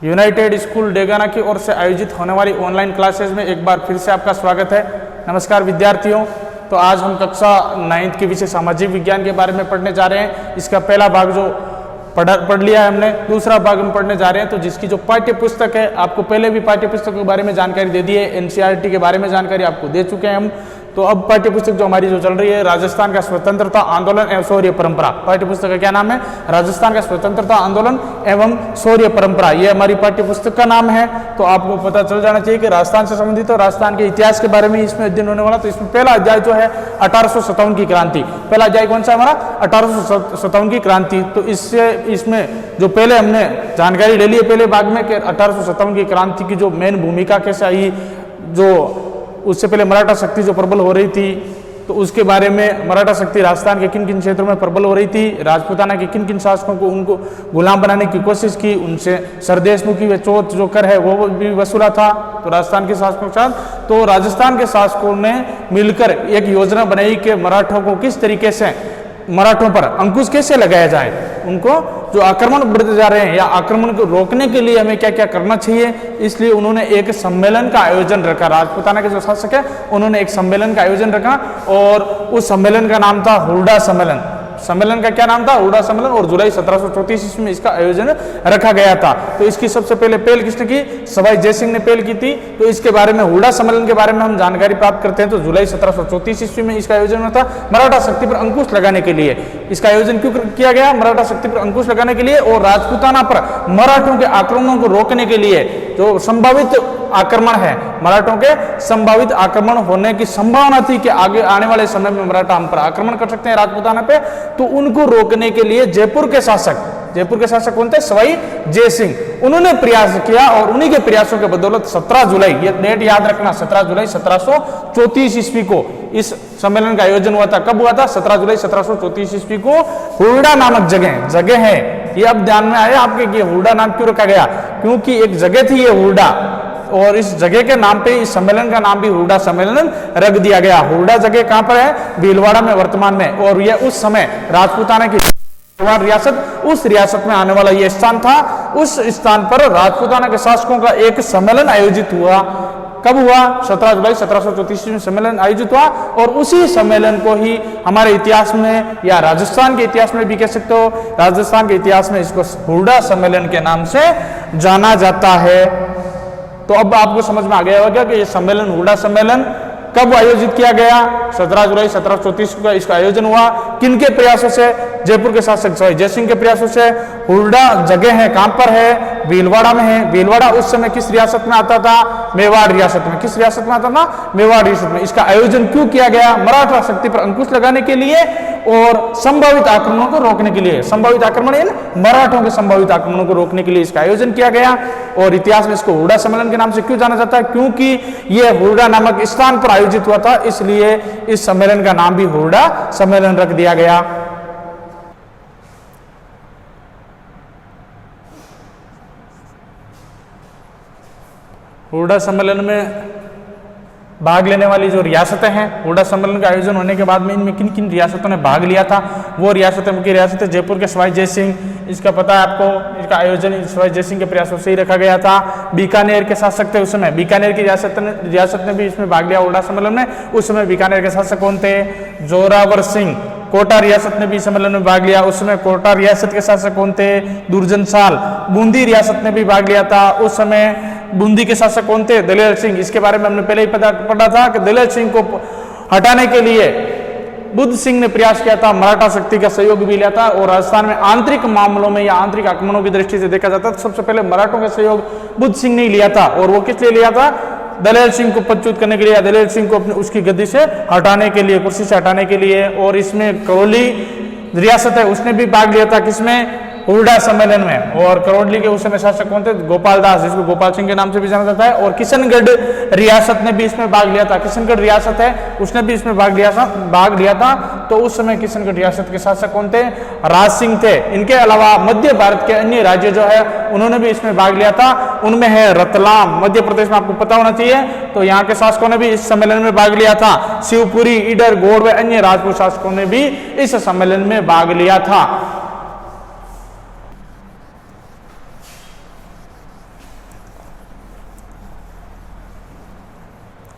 United school Degana की ओर से आयोजित होने वाली ऑनलाइन क्लासेज में एक बार फिर से आपका स्वागत है। नमस्कार विद्यार्थियों। तो आज हम कक्षा 9th के विषय सामाजिक विज्ञान के बारे में पढ़ने जा रहे हैं। इसका पहला भाग जो पढ़ लिया है हमने, दूसरा भाग हम पढ़ने जा रहे हैं। तो जिसकी जो पाठ्य पुस्तक है, आपको पहले भी पाठ्य पुस्तक के बारे में जानकारी दे दी है, एनसीईआरटी के बारे में जानकारी आपको दे चुके हैं हम। तो अब पाठ्य पुस्तक जो हमारी जो चल रही है, राजस्थान का स्वतंत्रता आंदोलन एवं शौर्य परंपरा। पाठ्य पुस्तक का क्या नाम है? राजस्थान का स्वतंत्रता आंदोलन एवं शौर्य परंपरा, ये हमारी पाठ्य पुस्तक का नाम है। तो आपको पता चल जाना चाहिए कि राजस्थान से संबंधित और राजस्थान के इतिहास के बारे में इसमें अध्ययन होने वाला। तो इसमें पहला अध्याय जो है 1857 की क्रांति। पहला अध्याय कौन सा हमारा? 1857 की क्रांति। तो इसमें जो पहले हमने जानकारी ले ली है पहले भाग में कि 1857 की क्रांति की जो मेन भूमिका कैसे आई, जो उससे पहले मराठा शक्ति जो प्रबल हो रही थी, तो उसके बारे में मराठा शक्ति राजस्थान के किन किन क्षेत्रों में प्रबल हो रही थी, राजपूताना के किन किन शासकों को उनको गुलाम बनाने की कोशिश की, उनसे सरदेशमुखी व चौथ जो कर है वो भी वसूला था तो राजस्थान के शासकों के साथ। तो राजस्थान के शासकों ने मिलकर एक योजना बनाई कि मराठों को किस तरीके से, मराठों पर अंकुश कैसे लगाया जाए, उनको जो आक्रमण बढ़ते जा रहे हैं या आक्रमण को रोकने के लिए हमें क्या क्या करना चाहिए। इसलिए उन्होंने एक सम्मेलन का आयोजन रखा। राजपूताना के जो शासक है उन्होंने एक सम्मेलन का आयोजन रखा और उस सम्मेलन का नाम था हुरडा सम्मेलन। सम्मेलन का क्या नाम था? हुरडा सम्मेलन। और जुलाई 1734 ईस्वी में इसका आयोजन रखा गया था। तो इसकी सबसे पहले पहल किसने की? सवाई जयसिंह ने पहल की थी। तो इसके बारे में, हुरडा सम्मेलन के बारे में हम जानकारी प्राप्त करते हैं। तो जुलाई 1734 ईस्वी में इसका आयोजन हुआ था मराठा शक्ति पर अंकुश लगाने के लिए। इसका आयोजन क्यों किया गया? मराठा शक्ति पर अंकुश लगाने के लिए और राजपूताना पर मराठों के आक्रमणों को रोकने के लिए। जो संभावित आक्रमण है, मराठों के संभावित आक्रमण होने की संभावना थी कि आगे आने वाले समय में मराठा हम पर आक्रमण कर सकते हैं राजपूताना पे, तो उनको रोकने के लिए जयपुर के शासक कौन थे? सवाई जयसिंह। उन्होंने प्रयास किया और उन्हीं के प्रयासों के बदौलत 17 जुलाई, ये डेट याद रखना, 17 जुलाई 1734 ईस्वी को इस सम्मेलन का आयोजन हुआ था। कब हुआ था? 17 जुलाई 1734 ईस्वी को हुरडा नामक जगह है। ये अब ध्यान में आया आपके कि हुरडा नाम क्यों रखा गया? क्योंकि एक जगह थी ये हुरडा, और इस जगह के नाम पे इस सम्मेलन का नाम भी हुरडा सम्मेलन रख दिया गया। हुरडा जगह कहां पर है? भीलवाड़ा में वर्तमान में। और यह उस समय राजपूताना की रियासत, उस रियासत में आने वाला यह स्थान था। उस स्थान पर राजपूताना के शासकों का एक सम्मेलन आयोजित हुआ। कब हुआ? 17 जुलाई 1734 में सम्मेलन आयोजित हुआ। और उसी सम्मेलन को ही हमारे इतिहास में या राजस्थान के इतिहास में भी कह सकते हो, राजस्थान के इतिहास में इसको हुरडा सम्मेलन के नाम से जाना जाता है। तो अब आपको समझ में आ गया होगा कि ये सम्मेलन, हुरडा सम्मेलन कब आयोजित किया गया? 17 जुलाई 1734 को इसका आयोजन हुआ। किनके प्रयासों से? जयपुर के शासक सवाई जयसिंह के प्रयासों से। हुरडा जगह है, कहां पर है? भीलवाड़ा में है। भीलवाड़ा उस समय किस रियासत में आता था? मेवाड़ रियासत में। किस रियासत में आता था? मेवाड़ रियासत में। इसका आयोजन क्यों किया गया? मराठा शक्ति पर अंकुश लगाने के लिए और संभावित आक्रमणों को रोकने के लिए। संभावित आक्रमण यानी मराठों के संभावित आक्रमणों को रोकने के लिए इसका आयोजन किया गया। और इतिहास में इसको हुरडा सम्मेलन के नाम से क्यों जाना जाता है? क्योंकि यह हुरडा नामक स्थान पर आयोजित हुआ था, इसलिए इस सम्मेलन का नाम भी हुरडा सम्मेलन रख दिया गया। हुरडा सम्मेलन में भाग लेने वाली जो रियासतें हैं, हुरडा सम्मेलन का आयोजन होने के बाद में इनमें किन किन रियासतों ने भाग लिया था, वो रियासतें की रियासतें जयपुर के सवाई जयसिंह, इसका पता है आपको, इसका आयोजन सवाई जयसिंह के प्रयासों से ही रखा गया था। बीकानेर के शासक थे उस समय, बीकानेर की रियासत ने भी इसमें भाग लिया हुरडा सम्मेलन में। उस समय बीकानेर के शासक कौन थे? जोरावर सिंह। कोटा रियासत ने भी सम्मेलन में भाग लिया। उस समय कोटा रियासत के शासक कौन थे? दुर्जन साल। बूंदी रियासत ने भी भाग लिया था। उस समय बूंदी के शासक कौन थे? दलेर सिंह। इसके बारे में हमने पहले ही पढ़ा था कि दलेर सिंह को हटाने के लिए बुद्ध सिंह ने प्रयास किया था, मराठा शक्ति का सहयोग भी लिया था। और राजस्थान में आंतरिक मामलों में या आंतरिक आक्रमणों की दृष्टि से देखा जाता तो सबसे पहले मराठों का सहयोग बुद्ध सिंह ने लिया था। और वो किस लिए लिया था? दलेर सिंह को पदच्युत करने के लिए, दलेर सिंह को अपने उसकी गद्दी से हटाने के लिए, कुर्सी से हटाने के लिए। और इसमें करौली रियासत है, उसने भी भाग लिया था। किसमें? हुरडा सम्मेलन में। और करौली के उस समय शासक कौन थे? गोपाल दास, जिसको गोपाल सिंह के नाम से भी जाना जाता है। और किशनगढ़ रियासत ने भी इसमें भाग लिया था। किशनगढ़ रियासत है, उसने भी इसमें भाग लिया था। तो उस समय किशनगढ़ रियासत के शासक कौन थे? राज सिंह थे। इनके अलावा मध्य भारत के अन्य राज्य जो है उन्होंने भी इसमें भाग लिया था। उनमें है रतलाम, मध्य प्रदेश में, आपको पता होना चाहिए। तो यहाँ के शासकों ने भी इस सम्मेलन में भाग लिया था। शिवपुरी, ईडर, गौड़ व अन्य राजपूत शासकों ने भी इस सम्मेलन में भाग लिया था।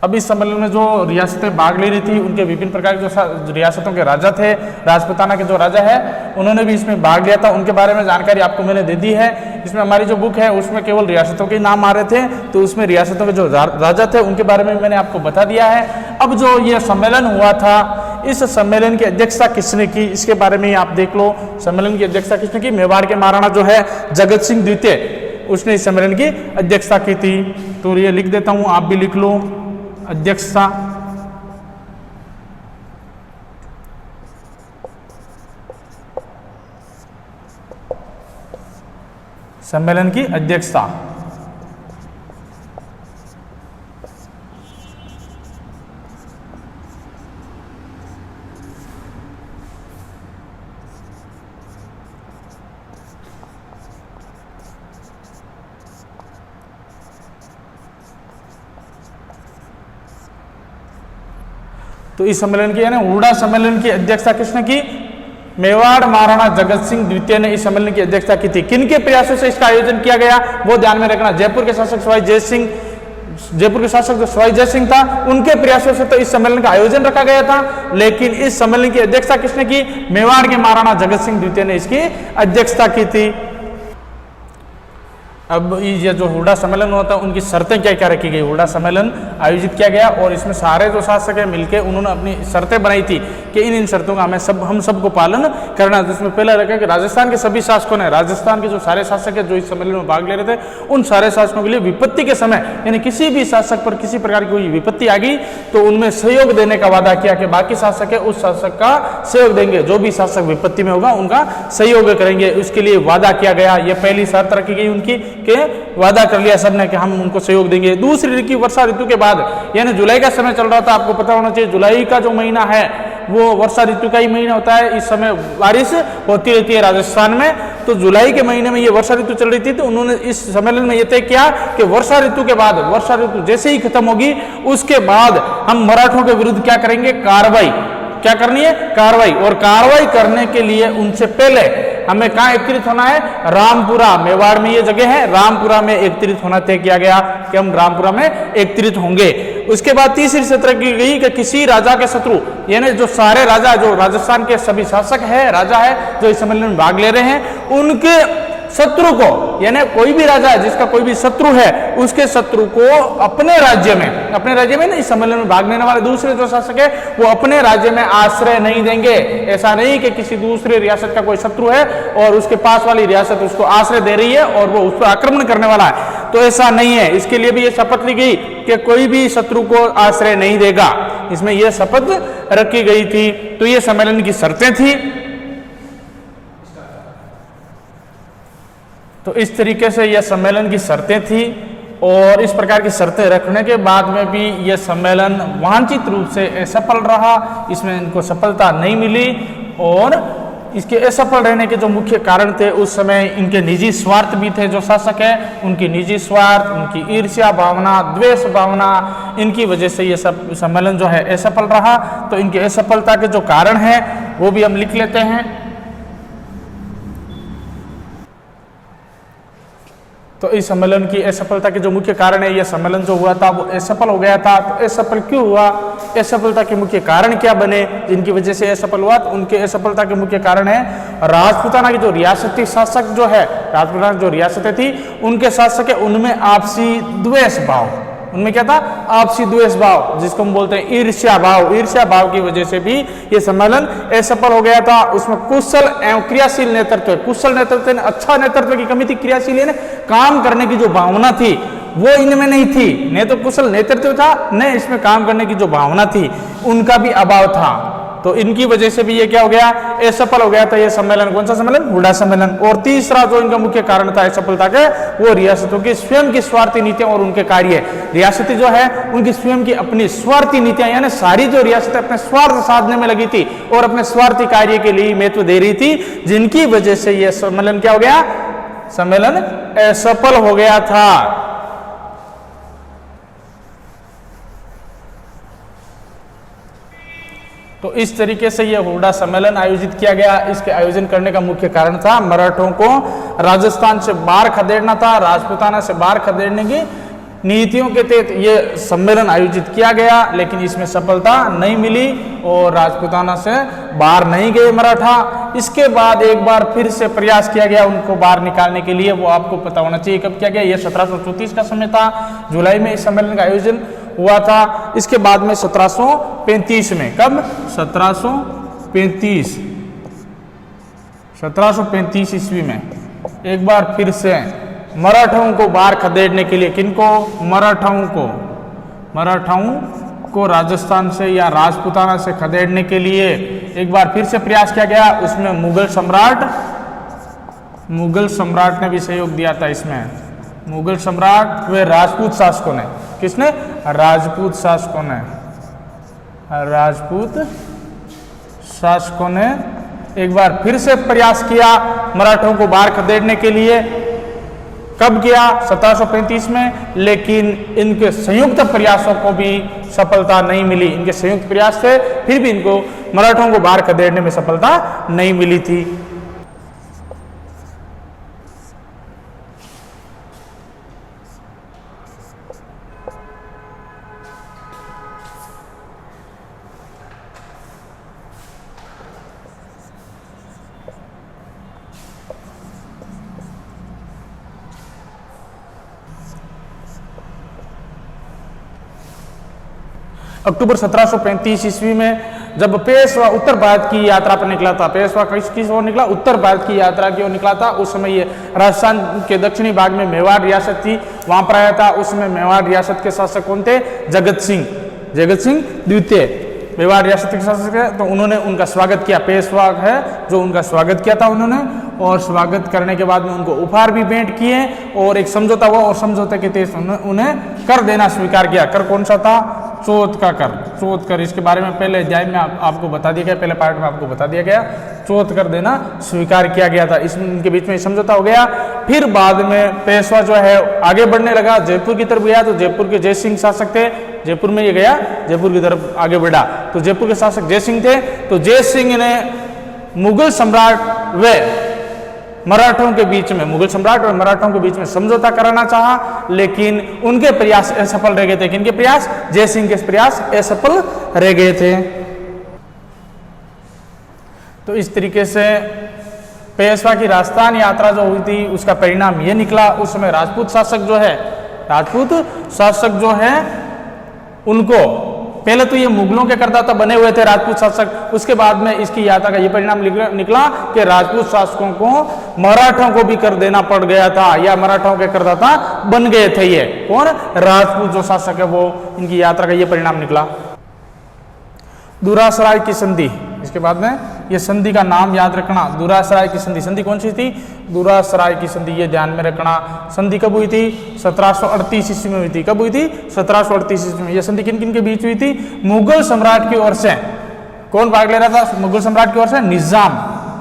अब इस सम्मेलन में जो रियासतें भाग ले रही थी उनके विभिन्न प्रकार के जो रियासतों के राजा थे, राजपूताना के जो राजा है उन्होंने भी इसमें भाग लिया था। उनके बारे में जानकारी आपको मैंने दे दी है। इसमें हमारी जो बुक है उसमें केवल रियासतों के नाम आ रहे थे, तो उसमें रियासतों के जो राजा थे उनके बारे में मैंने आपको बता दिया है। अब जो ये सम्मेलन हुआ था, इस सम्मेलन की अध्यक्षता किसने की, इसके बारे में आप देख लो। सम्मेलन की अध्यक्षता किसने की? मेवाड़ के महाराणा जो है जगत सिंह द्वितीय, उसने इस सम्मेलन की अध्यक्षता की थी। तो ये लिख देता हूं, आप भी लिख लो, अध्यक्षता। सम्मेलन की अध्यक्षता। तो इस सम्मेलन की यानी हुडा सम्मेलन की अध्यक्षता किसने की? मेवाड़ महाराणा जगत सिंह द्वितीय ने इस सम्मेलन की अध्यक्षता की थी। किन के प्रयासों से इसका आयोजन किया गया वो ध्यान में रखना। जयपुर के शासक सवाई जय सिंह, जयपुर के शासक जो सवाई जय सिंह था, उनके प्रयासों से तो इस सम्मेलन का आयोजन रखा गया था, लेकिन इस सम्मेलन की अध्यक्षता किसने की? मेवाड़ के महाराणा जगत सिंह द्वितीय ने इसकी अध्यक्षता की थी। अब ये जो हुडा सम्मेलन हुआ था उनकी शर्तें क्या क्या रखी गई? हुडा सम्मेलन आयोजित किया गया और इसमें सारे जो शासक है मिलकर उन्होंने अपनी शर्तें बनाई थी कि इन शर्तों का हम सबको पालन करना। जिसमें पहला रखा कि राजस्थान के सभी शासकों ने, राजस्थान के जो सारे शासक है जो इस सम्मेलन में भाग ले रहे थे, उन सारे शासकों के लिए विपत्ति के समय यानी किसी भी शासक पर किसी प्रकार की कोई विपत्ति आ गई तो उनमें सहयोग देने का वादा किया कि बाकी शासक है उस शासक का सहयोग देंगे, जो भी शासक विपत्ति में होगा उनका सहयोग करेंगे, उसके लिए वादा किया गया। ये पहली शर्त रखी गई उनकी के वादा कर लिया सबने कि हम उनको सहयोग देंगे। दूसरी ऋतु वर्षा ऋतु के बाद, यानी जुलाई का समय चल रहा था, आपको पता होना चाहिए जुलाई का जो महीना है वो वर्षा ऋतु का ही महीना होता है। इस समय बारिश होती रहती है राजस्थान में, तो जुलाई के महीने में ये वर्षा ऋतु चल रही थी। तो उन्होंने इस सम्मेलन में ये तय किया कि वर्षा ऋतु के बाद, वर्षा ऋतु जैसे ही खत्म होगी उसके बाद हम मराठों के विरुद्ध क्या करेंगे? कार्रवाई। क्या करनी है? कार्रवाई। और कार्रवाई करने के लिए उनसे पहले हमें कहाँ एकत्रित होना है? रामपुरा, मेवाड़ में ये जगह है, रामपुरा में एकत्रित होना तय किया गया कि हम रामपुरा में एकत्रित होंगे। उसके बाद तीसरी शर्त रखी गई कि किसी राजा के शत्रु, यानी जो सारे राजा, जो राजस्थान के सभी शासक है, राजा है जो इस सम्मेलन में भाग ले रहे हैं, उनके शत्रु को, यानी कोई भी राजा है जिसका कोई भी शत्रु है, उसके शत्रु को अपने राज्य में ना, इस सम्मेलन में भाग लेने वाले दूसरे जो शासक है वो अपने राज्य में आश्रय नहीं देंगे। ऐसा नहीं कि किसी दूसरे रियासत का कोई शत्रु है और उसके पास वाली रियासत उसको आश्रय दे रही है और वो उस पर आक्रमण करने वाला है, तो ऐसा नहीं है। इसके लिए भी ये शपथ ली गई कि कोई भी शत्रु को आश्रय नहीं देगा, इसमें यह शपथ रखी गई थी। तो ये सम्मेलन की शर्तें थी। तो इस तरीके से यह सम्मेलन की शर्तें थी और इस प्रकार की शर्तें रखने के बाद में भी यह सम्मेलन वांछित रूप से असफल रहा, इसमें इनको सफलता नहीं मिली। और इसके असफल रहने के जो मुख्य कारण थे, उस समय इनके निजी स्वार्थ भी थे। जो शासक है उनकी निजी स्वार्थ, उनकी ईर्ष्या भावना, द्वेष भावना, इनकी वजह से ये सब सम्मेलन जो है असफल रहा। तो इनके असफलता के जो कारण हैं वो भी हम लिख लेते हैं। तो इस सम्मेलन की असफलता के जो मुख्य कारण है, यह सम्मेलन जो हुआ था वो असफल हो गया था। तो असफल क्यों हुआ? असफलता के मुख्य कारण क्या बने जिनकी वजह से असफल हुआ? तो उनके असफलता के मुख्य कारण है राजपूताना की जो रियासती शासक जो है, राजपूताना जो रियासतें थी उनके शासक है, उनमें आपसी द्वेष भाव, उनमें क्या था? आपसी द्वेष भाव, जिसको हम बोलते हैं ईर्ष्या भाव। ईर्ष्या भाव की वजह से भी ये सम्मेलन असफल हो गया था। उसमें कुशल एवं क्रियाशील नेतृत्व, कुशल नेतृत्व, अच्छा नेतृत्व की कमी थी, क्रियाशील यानी काम करने की जो भावना थी वो इनमें नहीं थी। न तो कुशल नेतृत्व था, न इसमें काम करने की जो भावना थी उनका भी अभाव था। तो इनकी वजह से भी ये क्या हो गया? असफल हो गया था ये सम्मेलन। कौन सा सम्मेलन? हुडा सम्मेलन। और तीसरा जो इनका मुख्य कारण था असफलता का, वो रियासतों की स्वयं की स्वार्थी नीतियां और उनके कार्य। रियासती जो है उनकी स्वयं की अपनी स्वार्थी नीतियां, यानी सारी जो रियासतें अपने स्वार्थ साधने में लगी थी और अपने स्वार्थी कार्य के लिए महत्व दे रही थी, जिनकी वजह से यह सम्मेलन क्या हो गया? सम्मेलन असफल हो गया था। तो इस तरीके से यह हुडा सम्मेलन आयोजित किया गया। इसके आयोजन करने का मुख्य कारण था मराठों को राजस्थान से बाहर खदेड़ना था, राजपूताना से बाहर खदेड़ने की नीतियों के तहत ये सम्मेलन आयोजित किया गया, लेकिन इसमें सफलता नहीं मिली और राजपूताना से बाहर नहीं गए मराठा। इसके बाद एक बार फिर से प्रयास किया गया उनको बाहर निकालने के लिए, वो आपको पता होना चाहिए कब किया गया। ये 1734 का समय था, जुलाई में इस सम्मेलन का आयोजन हुआ था। इसके बाद में 1735 में, कब? 1735 ईस्वी में एक बार फिर से मराठाओं को बाहर खदेड़ने के लिए, किनको? मराठाओं को राजस्थान से या राजपूताना से खदेड़ने के लिए एक बार फिर से प्रयास किया गया। उसमें मुगल सम्राट ने भी सहयोग दिया था। इसमें मुगल सम्राट व राजपूत शासकों ने, किसने? राजपूत शासकों ने एक बार फिर से प्रयास किया मराठों को बाहर खदेड़ने के लिए। कब किया? 1735 में। लेकिन इनके संयुक्त प्रयासों को भी सफलता नहीं मिली। इनके संयुक्त प्रयास थे, फिर भी इनको मराठों को बाहर खदेड़ने में सफलता नहीं मिली थी। अक्टूबर 1735 ईस्वी में जब पेशवा उत्तर भारत की यात्रा पर निकला था, पेशवा किस ओर निकला? उत्तर भारत की यात्रा की ओर निकला था। उस समय ये राजस्थान के दक्षिणी भाग में मेवाड़ रियासत थी, वहां पर आया था। उस समय मेवाड़ रियासत के शासक कौन थे? जगत सिंह द्वितीय मेवाड़ रियासत के शासक है। तो उन्होंने उनका स्वागत किया, पेशवा है जो उनका स्वागत किया था उन्होंने, और स्वागत करने के बाद में उनको उपहार भी भेंट किए और एक समझौता हुआ, और समझौते के तहत उन्हें कर देना स्वीकार किया। कर कौन सा था? चौथ कर। इसके बारे में पहले अध्याय में आपको बता दिया गया, पहले पार्ट में आपको बता दिया गया। चौथ कर देना स्वीकार किया गया था, इनके बीच में समझौता हो गया। फिर बाद में पेशवा जो है आगे बढ़ने लगा, जयपुर की तरफ गया। तो जयपुर के जय सिंह शासक थे, जयपुर में ये गया, जयपुर की तरफ आगे बढ़ा। तो जयपुर के शासक जय सिंह थे। तो जय सिंह ने मुगल सम्राट व मराठों के बीच में, मुगल सम्राट और मराठों के बीच में समझौता कराना चाहा, लेकिन उनके प्रयास असफल रह गए थे। किनके प्रयास? जय सिंह के प्रयास असफल रह गए थे। तो इस तरीके से पेशवा की राजस्थान यात्रा जो हुई थी उसका परिणाम ये निकला। उस समय राजपूत शासक जो है उनको, पहले तो ये मुगलों के करदाता बने हुए थे राजपूत शासक, उसके बाद में इसकी यात्रा का ये परिणाम निकला कि राजपूत शासकों को मराठों को भी कर देना पड़ गया था, या मराठों के करदाता बन गए थे। ये कौन? राजपूत जो शासक है वो, इनकी यात्रा का ये परिणाम निकला। दूरासराय की संधि, इसके बाद में ये संधि का नाम याद रखना, दूरासराय की संधि। संधि कौन सी थी? दूरासराय की संधि, ये ध्यान में रखना। संधि कब हुई थी? 1738 ईस्वी में हुई थी। कब हुई थी? 1738 ईस्वी में। यह संधि किन किन के बीच हुई थी? मुगल सम्राट की ओर से कौन भाग ले रहा था? मुगल सम्राट की ओर से निजाम,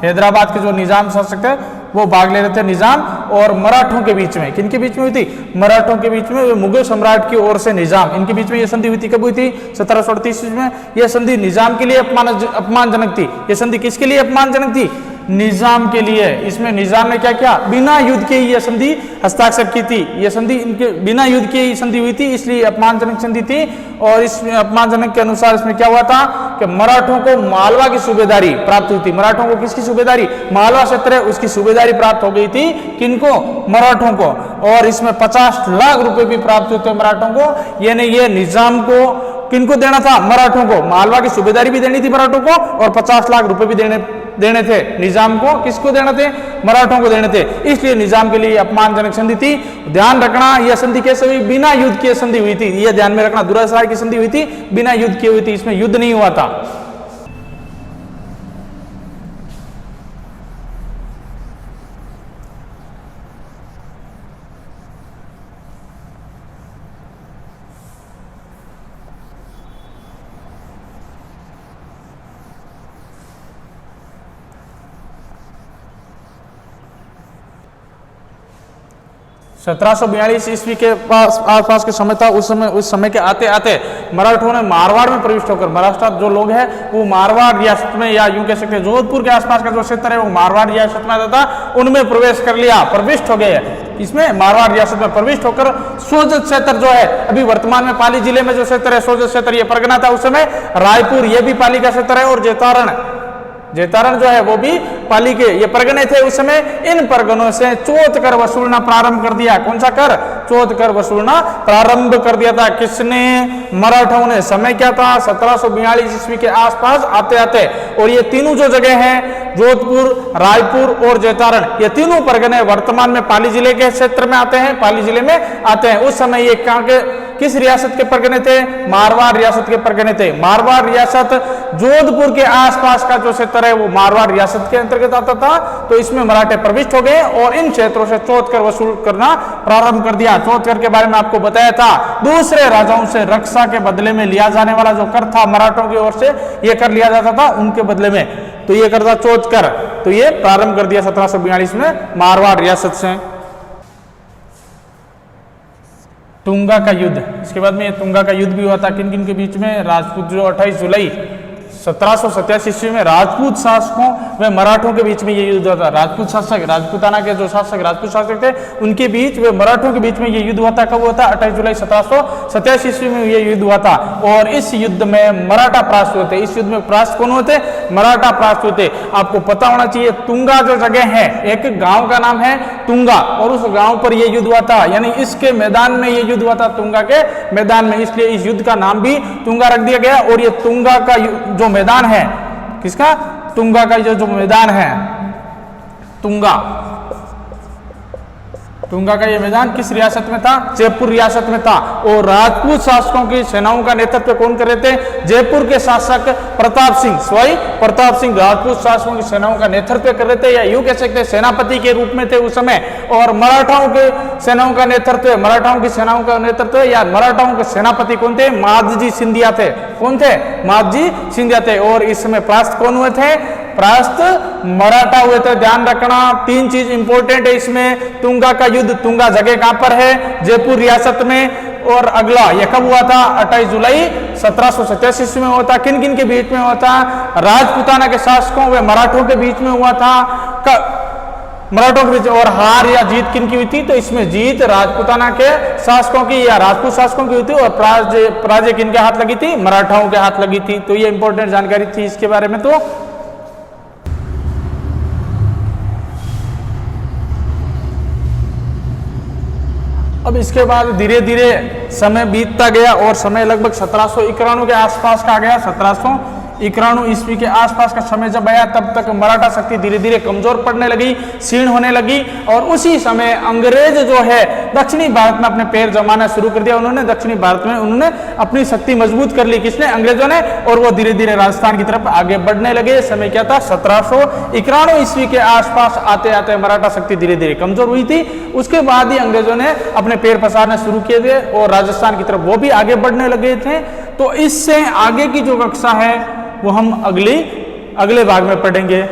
हैदराबाद के जो निजाम शासक थे वो भाग ले रहे थे, निजाम, और मराठों के बीच में। किनके बीच में हुई थी? मराठों के बीच में, मुगल सम्राट की ओर से निजाम, इनके बीच में यह संधि हुई थी। कब हुई थी? 1738 में। यह संधि निजाम के लिए अपमानजनक थी। यह संधि किसके लिए अपमानजनक थी? निजाम के लिए। इसमें निजाम ने क्या किया? बिना युद्ध के यह संधि हस्ताक्षर की थी। यह संधि इनके बिना युद्ध के ही संधि हुई थी, इसलिए अपमानजनक संधि थी। और इस अपमानजनक के अनुसार इसमें क्या हुआ था कि मराठों को मालवा की सूबेदारी प्राप्त हुई थी। मराठों को किसकी सूबेदारी? मालवा क्षेत्र है उसकी सूबेदारी प्राप्त हो गई थी। किनको? मराठों को। और इसमें 50 लाख रुपए भी प्राप्त हुए थे मराठों को। यानी ये निजाम को किनको देना था? मराठों को। मालवा की सूबेदारी भी देनी थी मराठों को, और 50 लाख रुपए भी देने थे निजाम को। किसको देने थे? मराठों को देने थे। इसलिए निजाम के लिए अपमानजनक संधि थी। ध्यान रखना, यह संधि कैसे हुई? बिना युद्ध की संधि हुई थी। यह ध्यान में रखना, दूरासराय की संधि हुई थी, बिना युद्ध की हुई थी, इसमें युद्ध नहीं हुआ था। 1742 ईस्वी के आसपास के समय था। उस समय के आते आते मराठों ने मारवाड़ में प्रविष्ट होकर, महाराष्ट्र जो लोग हैं वो मारवाड़ रियासत में, या यूं कह सकते हैं जोधपुर के आसपास का जो क्षेत्र है वो मारवाड़ रियासत में आता था, उनमें प्रवेश कर लिया, प्रविष्ट हो गए। इसमें मारवाड़ रियासत में प्रविष्ट होकर सोजत क्षेत्र जो है, अभी वर्तमान में पाली जिले में जो क्षेत्र है सोजत क्षेत्र, ये परगना था उस समय। रायपुर ये भी पाली का क्षेत्र है, और जेतारण जो है वो भी पाली के ये परगने थे उस समय। इन परगनों से चौथ कर वसूलना प्रारंभ कर दिया। कौन सा कर? चौथ कर वसूलना प्रारंभ कर दिया था। किसने? मराठाओं ने। समय क्या था? 1742 ईस्वी के आसपास आते आते। और ये तीनों जो जगह हैं, जोधपुर, रायपुर और जेतारण, ये तीनों परगने वर्तमान में पाली जिले के क्षेत्र में आते हैं, पाली जिले में आते हैं। उस समय ये कहाँ के, किस रियासत के परगने थे? मारवाड़ रियासत के परगने थे। मारवाड़ रियासत जोधपुर के आसपास का जो क्षेत्र है वो मारवाड़ रियासत के अंतर्गत आता था। तो इसमें मराठे प्रविष्ट हो गए और इन क्षेत्रों से चौथ कर वसूल करना प्रारंभ कर दिया। चौथ कर के बारे में आपको बताया था, दूसरे राजाओं से रक्षा के बदले में लिया जाने वाला जो कर था, मराठों की ओर से ये कर लिया जाता था उनके बदले में, तो ये कर था चौथ कर। तो ये प्रारंभ कर दिया 1742 में मारवाड़ रियासत से। तुंगा का युद्ध, इसके बाद में ये तुंगा का युद्ध भी हुआ था। किन किन के बीच में? राजपूत जो 28 जुलाई 1787 ईस्वी में राजपूत शासकों व मराठों के बीच में ये युद्ध हुआ था। राजपूत शासक, राजपूताना के जो शासक राजपूत शासक थे उनके बीच व मराठों के बीच में ये युद्ध हुआ था। कब हुआ था? 28 जुलाई 1787 ईस्वी में ये युद्ध हुआ था। और इस युद्ध में मराठा परास्त हुए थे। इस युद्ध में परास्त कौन हुए थे? मराठा परास्त हुए थे। आपको पता होना चाहिए, तुंगा जो जगह है, एक गांव का नाम है तुंगा, और उस गांव पर यह युद्ध हुआ था, यानी इसके मैदान में यह युद्ध हुआ था, तुंगा के मैदान में, इसलिए इस युद्ध का नाम भी तुंगा रख दिया गया। और ये तुंगा का जो मैदान है, किसका? तुंगा का जो मैदान है, तुंगा का ये मैदान किस रियासत में था? जयपुर रियासत में था। और राजपूत शासकों की सेनाओं का नेतृत्व कौन कर रहे थे? जयपुर के शासक प्रताप सिंह, स्वयं प्रताप सिंह राजपूत शासकों की सेनाओं का नेतृत्व कर रहे थे, या यूं कह सकते हैं सेनापति के रूप में थे उस समय। और मराठाओं के सेनाओं का नेतृत्व, मराठाओं की सेनाओं का नेतृत्व या मराठाओं के सेनापति कौन थे? माधजी सिंधिया थे। कौन थे? माधजी सिंधिया थे। और इस समय परास्त कौन हुए थे? परास्त मराठा हुए थे। ध्यान रखना, तीन चीज इंपॉर्टेंट है इसमें। तुंगा का युद्ध, तुंगा जगह कहां पर है? जयपुर रियासत में। और अगला ये कब हुआ था? 28 जुलाई 1787 ईस्वी में हुआ था। किन किन के बीच में हुआ था? राजपूताना के शासकों व मराठों के बीच में हुआ था। मराठों के बीच। और हार या जीत किन की हुई थी? तो इसमें जीत राजपूताना के शासकों की या राजपूत शासकों की हुई थी, और पराजय किन के हाथ लगी थी? मराठाओं के हाथ लगी थी। तो ये इंपॉर्टेंट जानकारी थी इसके बारे में। तो अब इसके बाद धीरे धीरे समय बीतता गया और समय लगभग 1791 के आसपास का आ गया। 1791 ईस्वी के आसपास का समय जब आया, तब तक मराठा शक्ति धीरे धीरे कमजोर पड़ने लगी, क्षीण होने लगी। और उसी समय अंग्रेज जो है दक्षिणी भारत में अपने पैर जमाना शुरू कर दिया। उन्होंने दक्षिणी भारत में उन्होंने अपनी शक्ति मजबूत कर ली। किसने? अंग्रेजों ने। और वो धीरे धीरे राजस्थान की तरफ आगे बढ़ने लगे। समय क्या था? 1791 ईस्वी के आसपास आते आते मराठा शक्ति धीरे धीरे कमजोर हुई थी। उसके बाद ही अंग्रेजों ने अपने पैर पसारने शुरू किए थे और राजस्थान की तरफ वो भी आगे बढ़ने लगे थे। तो इससे आगे की जो कक्षा है वो हम अगले भाग में पढ़ेंगे।